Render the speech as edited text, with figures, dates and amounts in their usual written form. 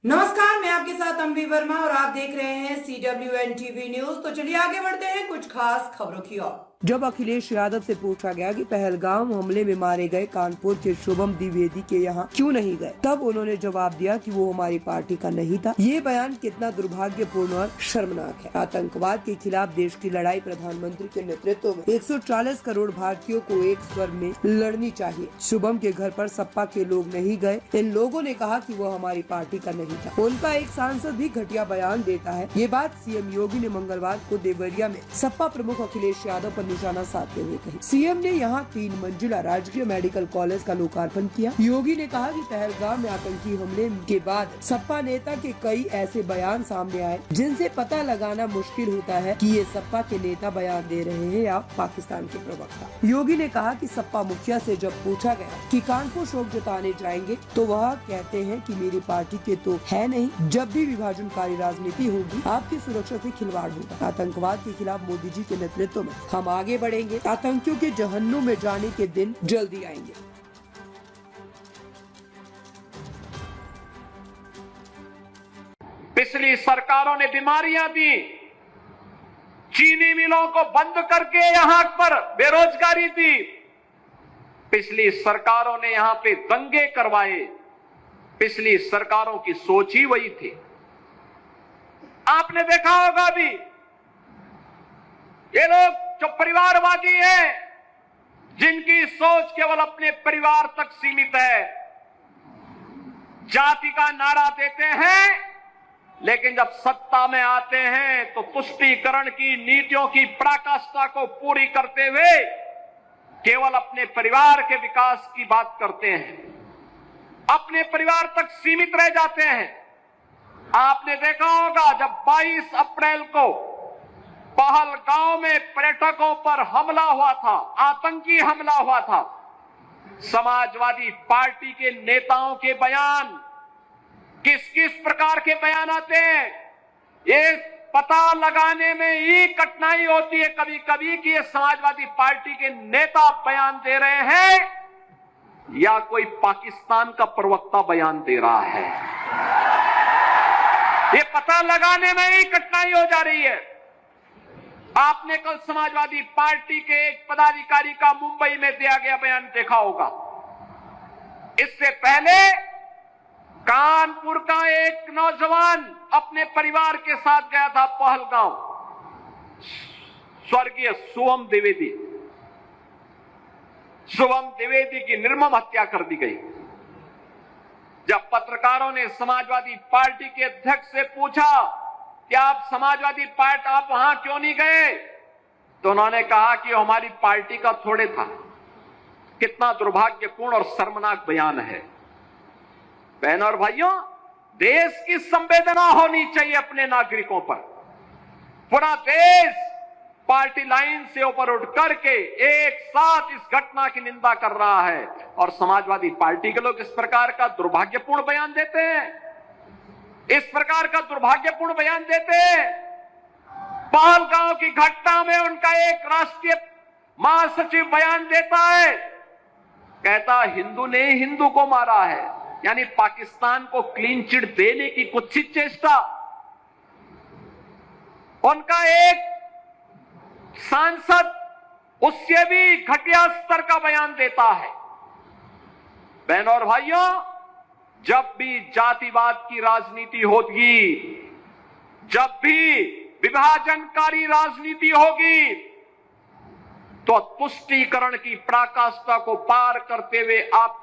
नमस्कार, मैं आपके साथ अम्बी वर्मा और आप देख रहे हैं CWN TV न्यूज। तो चलिए आगे बढ़ते हैं कुछ खास खबरों की ओर। जब अखिलेश यादव से पूछा गया कि पहलगाम हमले में मारे गए कानपुर के शुभम द्विवेदी के यहाँ क्यों नहीं गए, तब उन्होंने जवाब दिया कि वो हमारी पार्टी का नहीं था। ये बयान कितना दुर्भाग्यपूर्ण और शर्मनाक है। आतंकवाद के खिलाफ देश की लड़ाई प्रधानमंत्री के नेतृत्व में 140 करोड़ भारतीयों को एक स्वर में लड़नी चाहिए। शुभम के घर पर सपा के लोग नहीं गए। इन लोगों ने कहा कि वो हमारी पार्टी का नहीं था। उनका एक सांसद भी घटिया बयान देता है। ये बात सीएम योगी ने मंगलवार को देवरिया में सपा प्रमुख अखिलेश यादव पर निशाना साधते हुए कही। सीएम ने यहाँ 3 मंजिला राजकीय मेडिकल कॉलेज का लोकार्पण किया। योगी ने कहा कि पहलगाम में आतंकी हमले के बाद सपा नेता के कई ऐसे बयान सामने आए जिनसे पता लगाना मुश्किल होता है कि ये सपा के नेता बयान दे रहे हैं या पाकिस्तान के प्रवक्ता। योगी ने कहा कि सपा मुखिया से जब पूछा गया कि कानपुर शोक जताने जाएंगे तो वह कहते हैं कि मेरी पार्टी के तो है नहीं। जब भी विभाजनकारी राजनीति होगी आपकी सुरक्षा से खिलवाड़ होगा। आतंकवाद के खिलाफ मोदी जी के नेतृत्व में हम आगे बढ़ेंगे। आतंकियों के जहन्नुम में जाने के दिन जल्दी आएंगे। पिछली सरकारों ने बीमारियां दी, चीनी मिलों को बंद करके यहां पर बेरोजगारी दी। पिछली सरकारों ने यहां पे दंगे करवाए। पिछली सरकारों की सोच ही वही थी। आपने देखा होगा भी, ये लोग जो परिवारवादी हैं, जिनकी सोच केवल अपने परिवार तक सीमित है, जाति का नारा देते हैं, लेकिन जब सत्ता में आते हैं तो तुष्टीकरण की नीतियों की पराकाष्ठा को पूरी करते हुए केवल अपने परिवार के विकास की बात करते हैं, अपने परिवार तक सीमित रह जाते हैं। आपने देखा होगा जब 22 अप्रैल को पहलगाम में पर्यटकों पर हमला हुआ था, आतंकी हमला हुआ था, समाजवादी पार्टी के नेताओं के बयान किस किस प्रकार के बयान आते हैं, ये पता लगाने में ही कठिनाई होती है कभी कभी कि ये समाजवादी पार्टी के नेता बयान दे रहे हैं या कोई पाकिस्तान का प्रवक्ता बयान दे रहा है। ये पता लगाने में ही कठिनाई हो जा रही है। आपने कल समाजवादी पार्टी के एक पदाधिकारी का मुंबई में दिया गया बयान देखा होगा। इससे पहले कानपुर का एक नौजवान अपने परिवार के साथ गया था पहलगाम, स्वर्गीय शुभम द्विवेदी। शुभम द्विवेदी की निर्मम हत्या कर दी गई। जब पत्रकारों ने समाजवादी पार्टी के अध्यक्ष से पूछा कि आप समाजवादी पार्टी आप वहां क्यों नहीं गए, तो उन्होंने कहा कि हमारी पार्टी का थोड़े था। कितना दुर्भाग्यपूर्ण और शर्मनाक बयान है। बहनों और भाइयों, देश की संवेदना होनी चाहिए अपने नागरिकों पर। पूरा देश पार्टी लाइन से ऊपर उठ करके एक साथ इस घटना की निंदा कर रहा है और समाजवादी पार्टी के लोग इस प्रकार का दुर्भाग्यपूर्ण बयान देते हैं, इस प्रकार का दुर्भाग्यपूर्ण बयान देते हैं। पहलगाम की घटना में उनका एक राष्ट्रीय महासचिव बयान देता है, कहता हिंदू ने हिंदू को मारा है, यानी पाकिस्तान को क्लीन चिट देने की कुत्सित चेष्टा। उनका एक सांसद उससे भी घटिया स्तर का बयान देता है। बहनों और भाइयों, जब भी जातिवाद की राजनीति होगी, जब भी विभाजनकारी राजनीति होगी, तो तुष्टीकरण की पराकाष्ठा को पार करते हुए आप